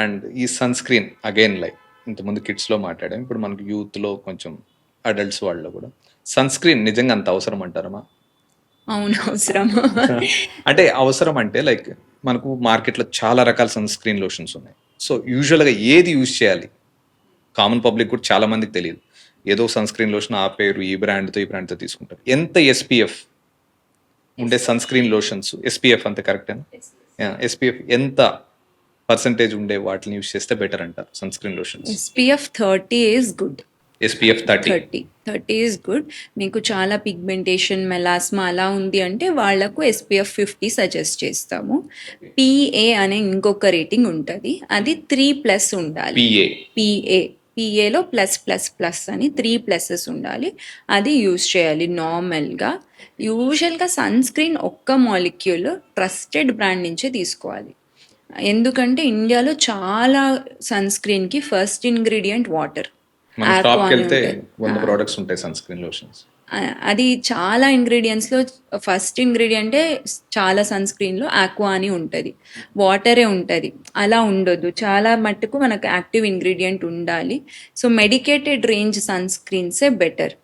And ఈ sun screen again like ఇంతకుముందు కిడ్స్లో మాట్లాడాం, ఇప్పుడు మనకి యూత్లో కొంచెం అడల్ట్స్ వాళ్ళలో కూడా సన్ స్క్రీన్ నిజంగా అంత అవసరం అంటారమ్మా? అవును, అవసరం. అంటే అవసరం అంటే లైక్ మనకు మార్కెట్లో చాలా రకాల సన్ స్క్రీన్ లోషన్స్ ఉన్నాయి. సో యూజువల్గా ఏది యూజ్ చేయాలి? కామన్ పబ్లిక్ కూడా చాలా మందికి తెలియదు. ఏదో సన్ స్క్రీన్ లోషన్ ఆ పేరు ఈ బ్రాండ్తో తీసుకుంటారు. ఎంత ఎస్పీఎఫ్ ఉండే సన్ స్క్రీన్ లోషన్స్, ఎస్పీఎఫ్ అంతే కరెక్టేనా? ఎస్పీఎఫ్ ఎంత పర్సంటేజ్ ఉండే వాటిని యూజ్ చేస్తే బెటర్ అంటారు sunscreen lotions? SPF 30 is good. SPF 30. 30 is good. మీకు చాలా పిగ్మెంటేషన్, మెలాస్మా అలా ఉంది అంటే వాళ్లకు SPF 50 సజెస్ట్ చేస్తాము. PA అనే ఇంకొక రేటింగ్ ఉంటుంది, అది 3+ ఉండాలి. PAలో +++ అని 3+ ఉండాలి, అది యూజ్ చేయాలి నార్మల్గా. యూజువల్గా సన్ స్క్రీన్ ఒక్క మాలిక్యూల్ ట్రస్టెడ్ బ్రాండ్ నుంచే తీసుకోవాలి. ఎందుకంటే ఇండియాలో చాలా సన్ స్క్రీన్కి ఫస్ట్ ఇంగ్రీడియంట్ వాటర్. మన షాప్కి వెళ్తే 100 ప్రోడక్ట్స్ ఉంటాయి సన్ స్క్రీన్ లోషన్స్. అది చాలా ఇంగ్రీడియంట్స్లో ఫస్ట్ ఇంగ్రీడియంటే చాలా సన్ స్క్రీన్లో ఆక్వా అని ఉంటుంది, వాటరే ఉంటుంది. అలా ఉండొద్దు, చాలా మట్టుకు మనకు యాక్టివ్ ఇంగ్రీడియంట్ ఉండాలి. సో మెడికేటెడ్ రేంజ్ సన్ స్క్రీన్సే బెటర్.